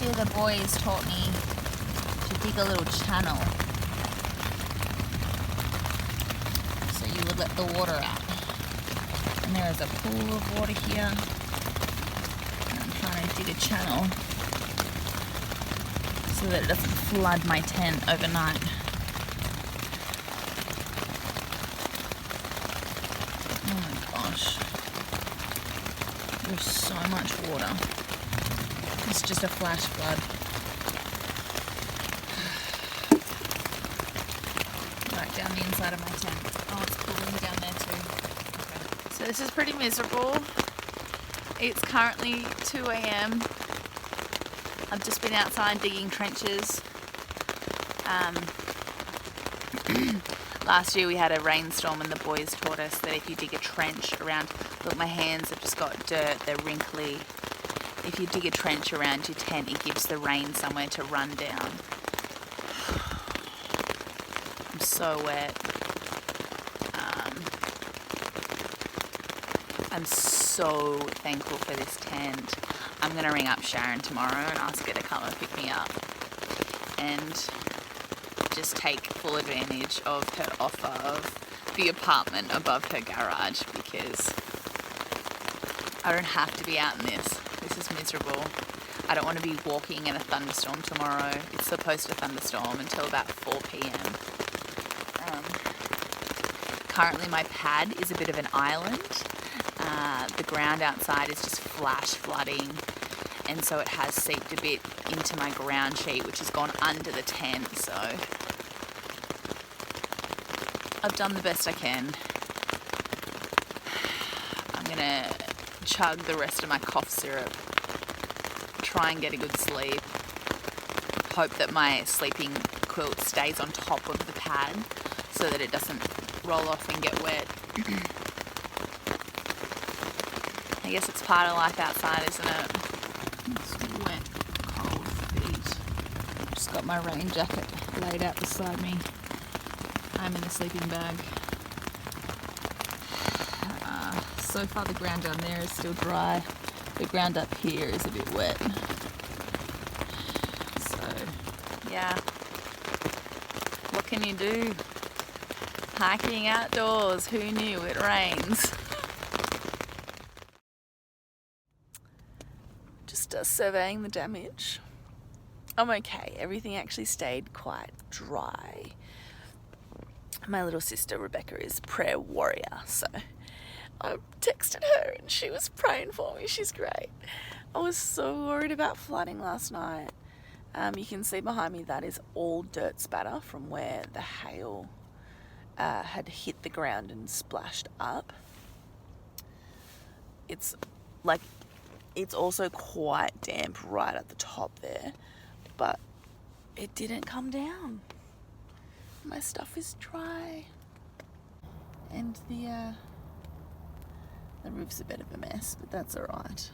year the boys taught me to dig a little channel. So you would let the water out. And there is a pool of water here. And I'm trying to dig a channel so that it doesn't flood my tent overnight. Oh my gosh. There's so much water. It's just a flash flood. Right down the inside of my tent. Oh, it's cooling down there too. Okay. So this is pretty miserable. It's currently 2 a.m. I've just been outside digging trenches. Last year we had a rainstorm and the boys taught us that if you dig a trench around, look, my hands have just got dirt, they're wrinkly. If you dig a trench around your tent, it gives the rain somewhere to run down. I'm so wet. I'm so thankful for this tent. I'm going to ring up Sharon tomorrow and ask her to come and pick me up and just take full advantage of her offer of the apartment above her garage, because I don't have to be out in this. This is miserable. I don't want to be walking in a thunderstorm tomorrow. It's supposed to thunderstorm until about 4 p.m. Currently my pad is a bit of an island. The ground outside is just flash flooding, and so it has seeped a bit into my ground sheet, which has gone under the tent. So I've done the best I can. I'm gonna chug the rest of my cough syrup, try and get a good sleep, hope that my sleeping quilt stays on top of the pad so that it doesn't roll off and get wet. I guess it's part of life outside, isn't it? It's wet, cold feet. Just got my rain jacket laid out beside me. I'm in the sleeping bag. So far the ground down there is still dry. The ground up here is a bit wet. So, yeah. What can you do? Hiking outdoors, who knew it rains? Just surveying the damage. I'm okay. Everything actually stayed quite dry. My little sister Rebecca is prayer warrior, so I texted her and she was praying for me. She's great. I was so worried about flooding last night. You can see behind me that is all dirt spatter from where the hail had hit the ground and splashed up. It's also quite damp right at the top there, but it didn't come down. My stuff is dry, and the roof's a bit of a mess, but that's all right.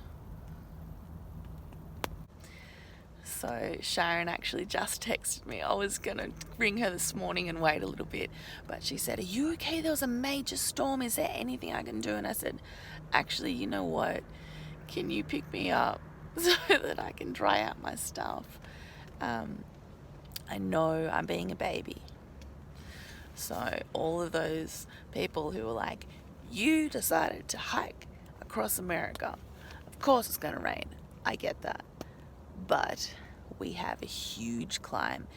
So Sharon actually just texted me. I was gonna ring her this morning and wait a little bit, but she said, "Are you okay? There was a major storm. Is there anything I can do?" And I said, "Actually, you know what? Can you pick me up so that I can dry out my stuff? I know I'm being a baby." So all of those people who were like, "You decided to hike across America. Of course it's going to rain." I get that. But we have a huge climb.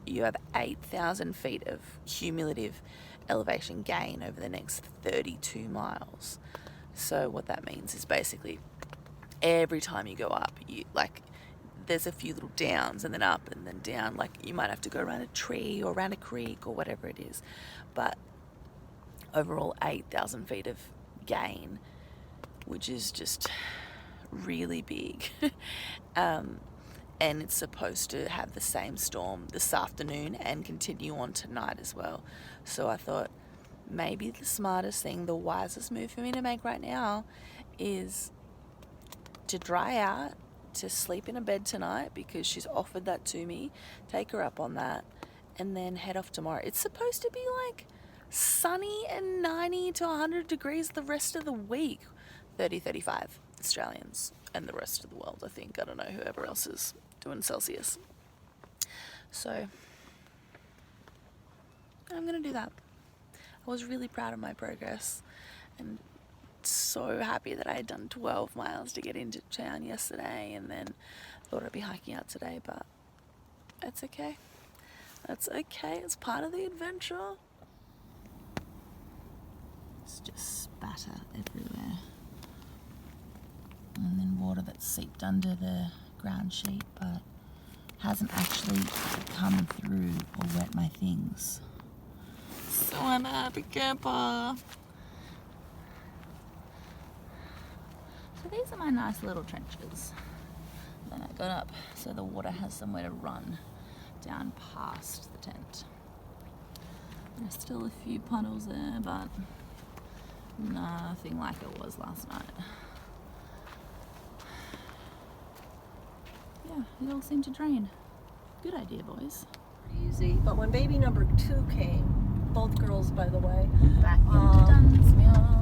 You have 8,000 feet of cumulative elevation gain over the next 32 miles. So what that means is basically every time you go up, there's a few little downs and then up and then down. Like you might have to go around a tree or around a creek or whatever it is. But overall 8,000 feet of gain, which is just really big. And it's supposed to have the same storm this afternoon and continue on tonight as well. So I thought maybe the smartest thing, the wisest move for me to make right now is to dry out, to sleep in a bed tonight because she's offered that to me, take her up on that, and then head off tomorrow. It's supposed to be like sunny and 90 to 100 degrees the rest of the week. 30, 35. Australians and the rest of the world, I think. I don't know whoever else is doing Celsius. So I'm going to do that. I was really proud of my progress and so happy that I had done 12 miles to get into town yesterday, and then thought I'd be hiking out today, but it's okay. That's okay. It's part of the adventure. It's just spatter everywhere. And then water that's seeped under the ground sheet, but hasn't actually come through or wet my things. So I'm a happy camper. So these are my nice little trenches. Then I got up so the water has somewhere to run down past the tent. There's still a few puddles there, but nothing like it was last night. Yeah, it all seemed to drain. Good idea, boys. Easy, but when baby number 2 came, both girls, by the way, Back into Dunsmuir.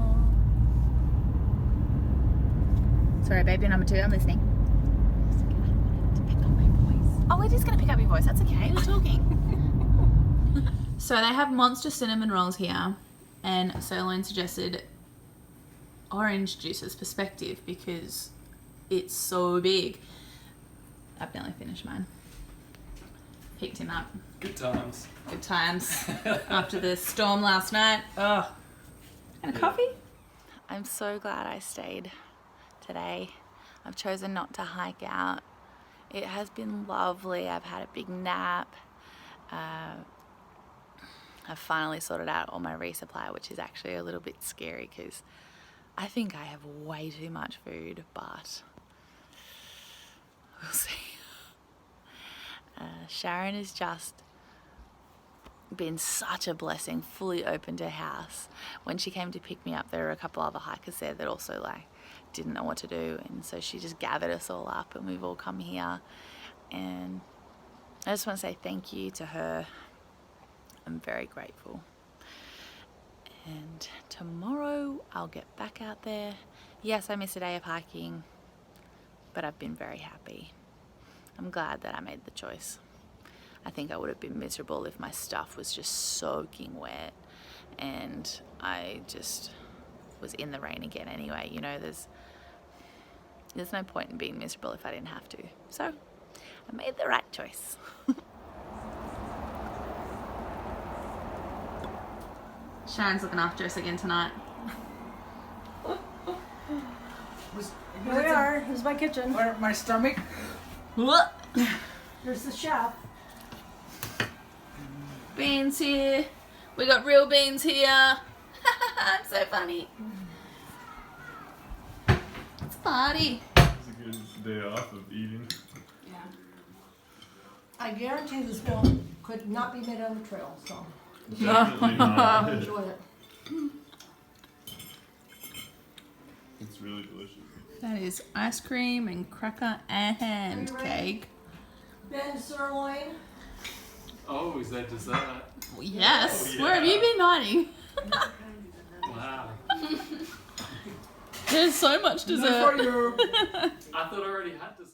Sorry, baby number 2, I'm listening. Oh, it is going to pick up your voice. That's okay. We're talking. So they have monster cinnamon rolls here, and Sirloin suggested orange juice as perspective because it's so big. I've nearly finished mine. Picked him up. Good times. Good times. After the storm last night. Oh. And a coffee? I'm so glad I stayed today. I've chosen not to hike out. It has been lovely. I've had a big nap. I've finally sorted out all my resupply, which is actually a little bit scary because I think I have way too much food, but we'll see. Sharon has just been such a blessing, fully opened her house. When she came to pick me up, there were a couple other hikers there that also didn't know what to do, and so she just gathered us all up and we've all come here, and I just want to say thank you to her. I'm very grateful. And tomorrow I'll get back out there. Yes, I missed a day of hiking, but I've been very happy. I'm glad that I made the choice. I think I would have been miserable if my stuff was just soaking wet and I just was in the rain again anyway. You know, there's no point in being miserable if I didn't have to. So I made the right choice. Sharon's looking after us again tonight. Here we are. Here's my kitchen. Where my stomach? There's the chef. Beans here. We got real beans here. I'm so funny. It's a party. It's a good day off of eating. Yeah. I guarantee this meal could not be made on the trail, so Definitely not. enjoy it. It's really delicious. That is ice cream and cracker and Are you ready? cake. Ben sirloin. Oh, is that dessert? Yes. Oh, yeah. Where have you been hiding? Wow. There's so much dessert. For you. I thought I already had dessert.